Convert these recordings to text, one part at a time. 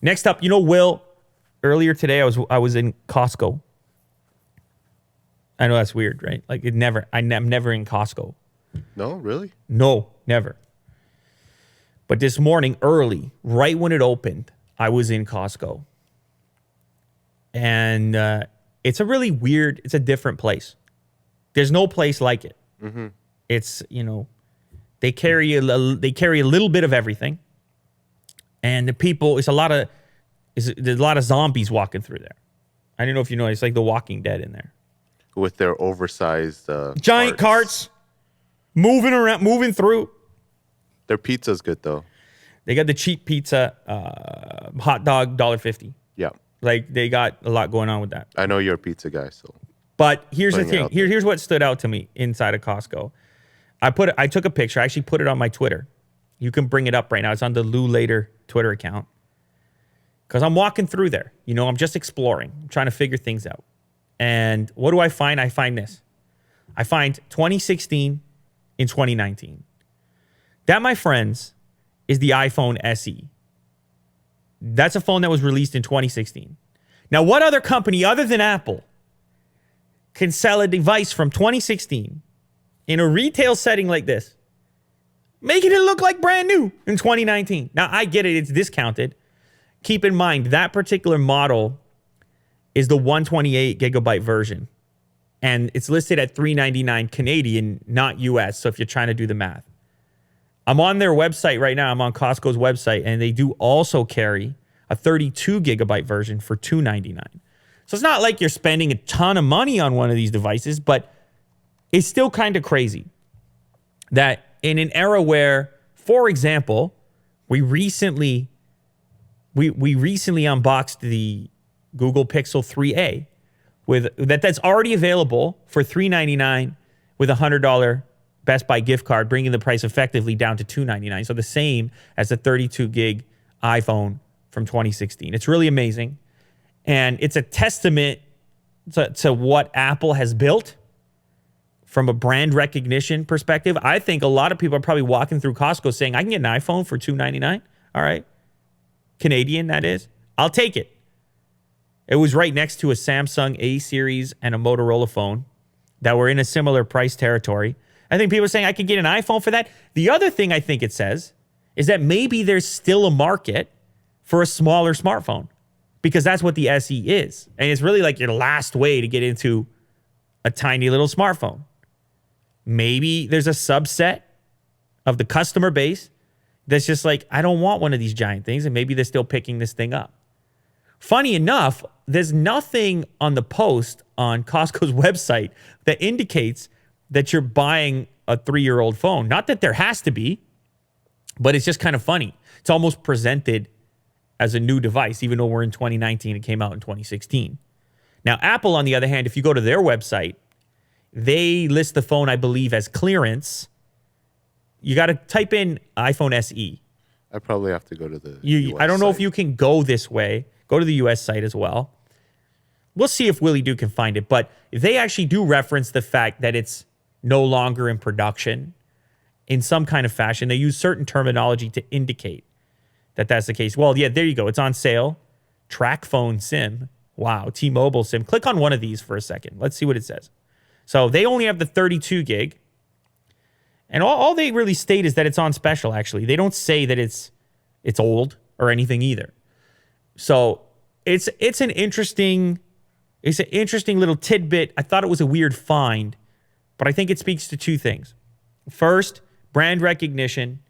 Next up, Will, earlier today I was in Costco. I know that's weird, right? Like I'm never in Costco. No, really? No, never. But this morning, early, right when it opened, I was in Costco. And it's a really weird, it's a different place. There's no place like it. Mm-hmm. It's, they carry a little bit of everything. And the people, there's a lot of zombies walking through there. I don't know if you know, it's like The Walking Dead in there. With their oversized giant carts moving around, moving through. Their pizza's good though. They got the cheap pizza, hot dog, $1.50. Yeah. Like they got a lot going on with that. I know you're a pizza guy, so. But here's the thing. Here's what stood out to me inside of Costco. I took a picture. I actually put it on my Twitter. You can bring it up right now. It's on the Lou Later Twitter account. Because I'm walking through there. I'm just exploring. I'm trying to figure things out. And what do I find? I find this. I find 2016 in 2019. That, my friends, is the iPhone SE. That's a phone that was released in 2016. Now, what other company other than Apple can sell a device from 2016 in a retail setting like this, making it look like brand new in 2019? Now, I get it. It's discounted. Keep in mind, that particular model is the 128 gigabyte version. And it's listed at $399 Canadian, not US. So if you're trying to do the math. I'm on their website right now. I'm on Costco's website. And they do also carry a 32 gigabyte version for $299. So it's not like you're spending a ton of money on one of these devices. But it's still kind of crazy that in an era where, for example, we recently unboxed the Google Pixel 3a that's already available for $399 with a $100 Best Buy gift card, bringing the price effectively down to $299. So the same as the 32 gig iPhone from 2016. It's really amazing. And it's a testament to what Apple has built from a brand recognition perspective. I think a lot of people are probably walking through Costco saying, I can get an iPhone for $299. All right. Canadian, that is. I'll take it. It was right next to a Samsung A series and a Motorola phone that were in a similar price territory. I think people are saying I could get an iPhone for that. The other thing I think it says is that maybe there's still a market for a smaller smartphone because that's what the SE is. And it's really like your last way to get into a tiny little smartphone. Maybe there's a subset of the customer base that's just like, I don't want one of these giant things. And maybe they're still picking this thing up. Funny enough, there's nothing on the post on Costco's website that indicates that you're buying a 3-year-old phone. Not that there has to be, but it's just kind of funny. It's almost presented as a new device, even though we're in 2019. It came out in 2016. Now, Apple, on the other hand, if you go to their website, they list the phone, I believe, as clearance. You got to type in iPhone SE. I probably have to go to the US I don't know site. if you can go this way. Go to the US site as well. We'll see if Willie Duke can find it. But they actually do reference the fact that it's no longer in production in some kind of fashion. They use certain terminology to indicate that that's the case. Well, yeah, there you go. It's on sale. Track phone SIM. Wow. T-Mobile SIM. Click on one of these for a second. Let's see what it says. So they only have the 32 gig. And all they really state is that it's on special, actually. They don't say that it's old or anything either. So it's an interesting little tidbit. I thought it was a weird find, but I think it speaks to two things. First, brand recognition,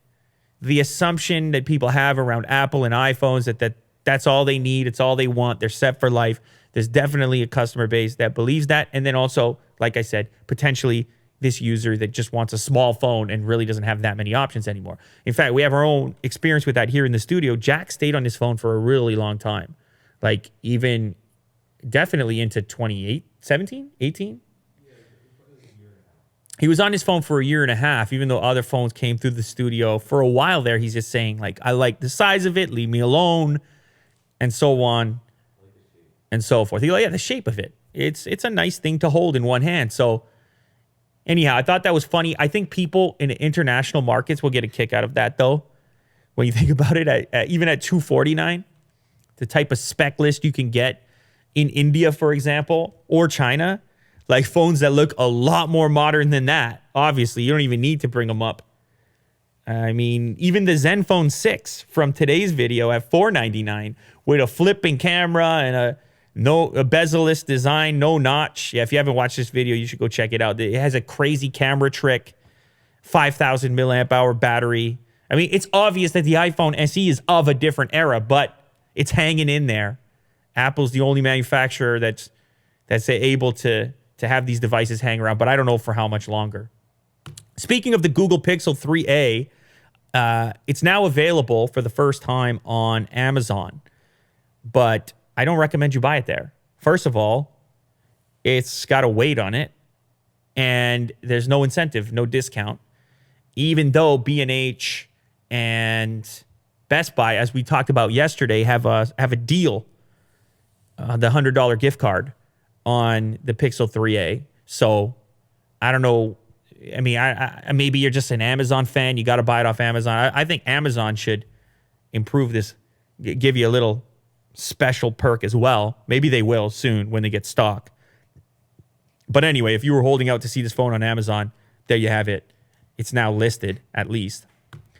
the assumption that people have around Apple and iPhones that's all they need, it's all they want, they're set for life. There's definitely a customer base that believes that. And then also, like I said, potentially this user that just wants a small phone and really doesn't have that many options anymore. In fact, we have our own experience with that here in the studio. Jack stayed on his phone for a really long time. Like even definitely into 17, 18? He was on his phone for a year and a half, even though other phones came through the studio. For a while there, he's just saying, like, I like the size of it, leave me alone, and so on and so forth. Yeah, the shape of it. It's a nice thing to hold in one hand. So anyhow, I thought that was funny. I think people in international markets will get a kick out of that, though. When you think about it, even at $249, the type of spec list you can get in India, for example, or China, like phones that look a lot more modern than that. Obviously, you don't even need to bring them up. I mean, even the Zenfone 6 from today's video at $499 with a flipping camera and a bezel-less design, no notch. Yeah, if you haven't watched this video, you should go check it out. It has a crazy camera trick, 5,000 milliamp hour battery. I mean, it's obvious that the iPhone SE is of a different era, but it's hanging in there. Apple's the only manufacturer that's able to have these devices hang around, but I don't know for how much longer. Speaking of the Google Pixel 3a, it's now available for the first time on Amazon, but I don't recommend you buy it there. First of all, it's got a weight on it, and there's no incentive, no discount, even though B&H and Best Buy, as we talked about yesterday, have a deal, the $100 gift card on the Pixel 3a. So I don't know. I mean, I maybe you're just an Amazon fan. You got to buy it off Amazon. I think Amazon should improve this, give you a little special perk as well. Maybe they will soon when they get stock. But anyway, if you were holding out to see this phone on Amazon, there you have it. It's now listed, at least.